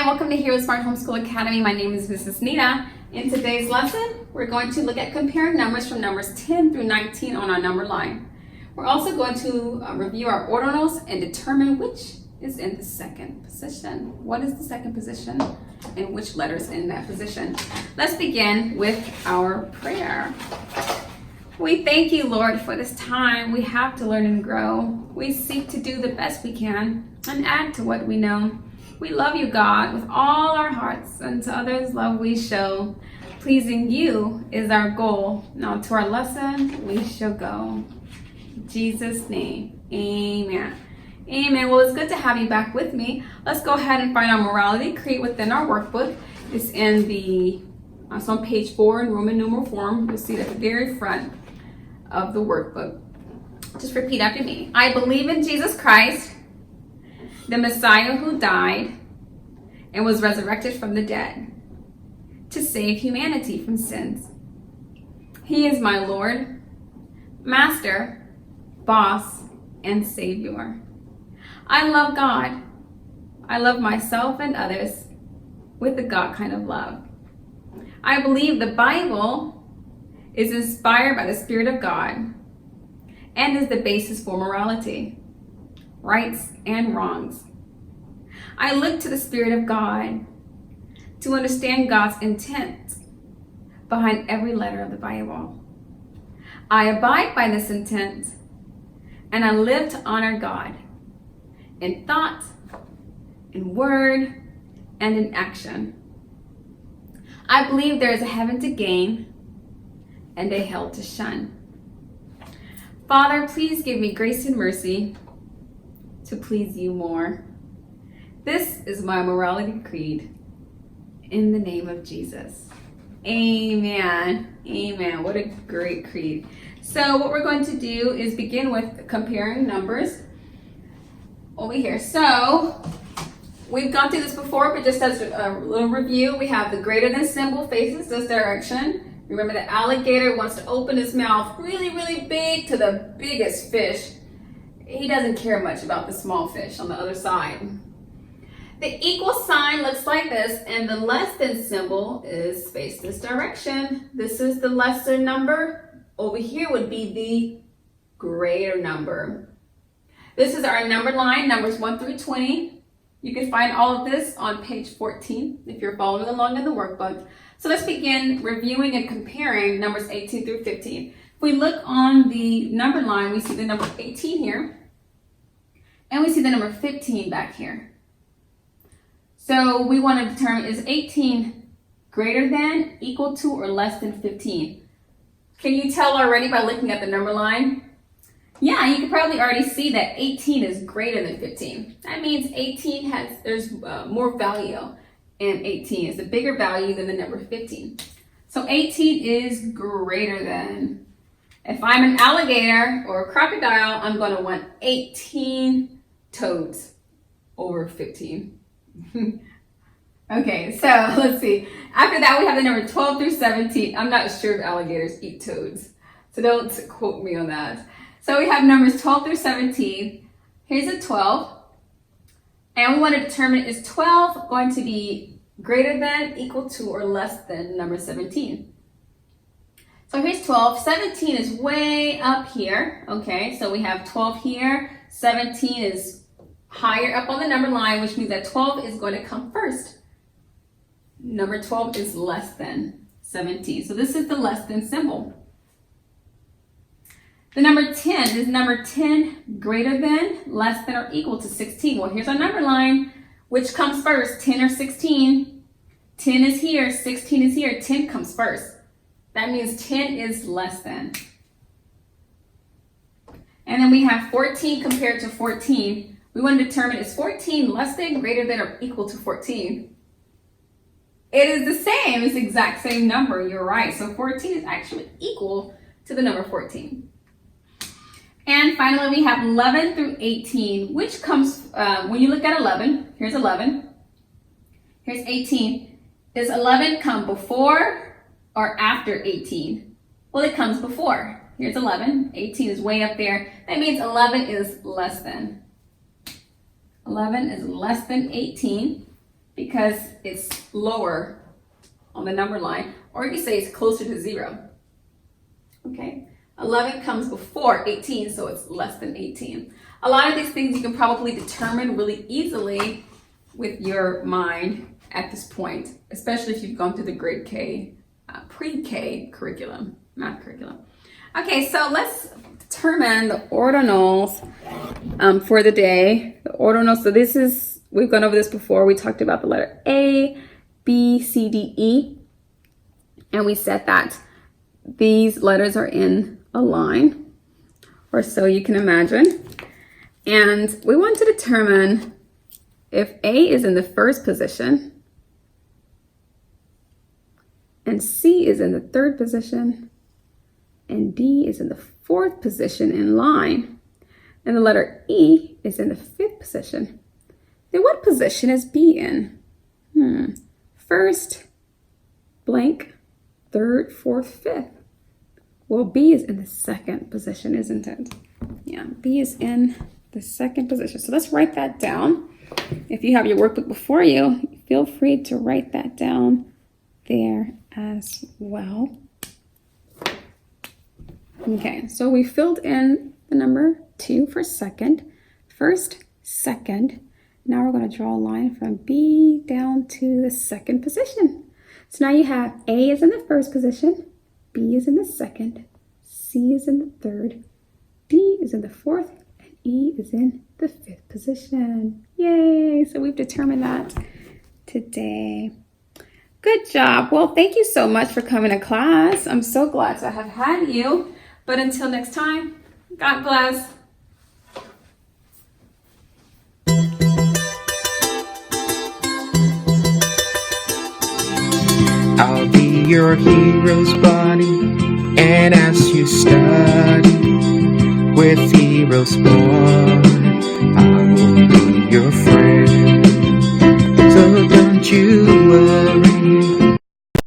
Hi, welcome to Heroesmart Home School Academy. My name is Mrs. Nita. In today's lesson, we're going to look at comparing numbers from numbers 10 through 19 on our number line. We're also going to review our ordinals and determine which is in the second position. What is the second position and which letter is in that position? Let's begin with our prayer. We thank you, Lord, for this time we have to learn and grow. We seek to do the best we can and add to what we know. We love you, God, with all our hearts, and to others love we show. Pleasing you is our goal. Now to our lesson we shall go. In Jesus' name, amen. Amen. Well, it's good to have you back with me. Let's go ahead and find our morality creed within our workbook. It's it's on page 4 in Roman numeral form. You'll see it at the very front of the workbook. Just repeat after me. I believe in Jesus Christ, the Messiah who died and was resurrected from the dead to save humanity from sins. He is my Lord, Master, Boss, and Savior. I love God. I love myself and others with the God kind of love. I believe the Bible is inspired by the Spirit of God and is the basis for morality, rights and wrongs. I look to the Spirit of God to understand God's intent behind every letter of the Bible. I abide by this intent and I live to honor God in thought, in word, and in action. I believe there is a heaven to gain and a hell to shun. Father, please give me grace and mercy to please you more. This is my morality creed in the name of Jesus. Amen. Amen. What a great creed. So what we're going to do is begin with comparing numbers over here. So we've gone through this before, but just as a little review, we have the greater than symbol faces this direction. Remember, the alligator wants to open his mouth really, really big to the biggest fish. He doesn't care much about the small fish on the other side. The equal sign looks like this, and the less than symbol is faced this direction. This is the lesser number. Over here would be the greater number. This is our number line, numbers 1 through 20. You can find all of this on page 14 if you're following along in the workbook. So let's begin reviewing and comparing numbers 18 through 15. If we look on the number line, we see the number 18 here, and we see the number 15 back here. So we want to determine, is 18 greater than, equal to, or less than 15? Can you tell already by looking at the number line? Yeah, you can probably already see that 18 is greater than 15. That means 18 there's more value in 18. It's a bigger value than the number 15. So 18 is greater than. If I'm an alligator or a crocodile, I'm going to want 18 toads over 15. Okay, so let's see. After that, we have the number 12 through 17. I'm not sure if alligators eat toads, so don't quote me on that. So we have numbers 12 through 17. Here's a 12. And we want to determine, is 12 going to be greater than, equal to, or less than number 17? So here's 12. 17 is way up here. Okay, so we have 12 here. 17 is higher up on the number line, which means that 12 is going to come first. Number 12 is less than 17. So this is the less than symbol. The number 10, is number 10 greater than, less than, or equal to 16? Well, here's our number line. Which comes first, 10 or 16? 10 is here, 16 is here, 10 comes first. That means 10 is less than. And then we have 14 compared to 14. We want to determine, is 14 less than, greater than, or equal to 14? It is the same. It's the exact same number. You're right. So 14 is actually equal to the number 14. And finally, we have 11 through 18, which comes, when you look at 11, here's 11, here's 18. Does 11 come before or after 18? Well, it comes before. Here's 11. 18 is way up there. That means 11 is less than. 11 is less than 18. because it's lower on the number line, or you can say it's closer to 0. Okay, 11 comes before 18, so it's less than 18. A lot of these things you can probably determine really easily with your mind at this point, especially if you've gone through the grade K, pre-K curriculum, math curriculum. Okay, so let's determine the ordinals for the day. The ordinals, so this is, we've gone over this before. We talked about the letter A, B, C, D, E, and we said that these letters are in a line, or so you can imagine. And we want to determine if A is in the first position, and C is in the third position, and D is in the fourth position in line, and the letter E is in the fifth position, then what position is B in? First, blank, third, fourth, fifth. Well, B is in the second position, isn't it? Yeah, B is in the second position. So let's write that down. If you have your workbook before you, feel free to write that down there as well. Okay, so we filled in the number 2 for second, first, second. Now we're going to draw a line from B down to the second position. So now you have A is in the first position, B is in the second, C is in the third, D is in the fourth, and E is in the fifth position. Yay! So we've determined that today. Good job. Well, thank you so much for coming to class. I'm so glad to have had you. But until next time, God bless. I'll be your hero's buddy, and as you study with Heroesmart, I will be your friend. So don't you worry.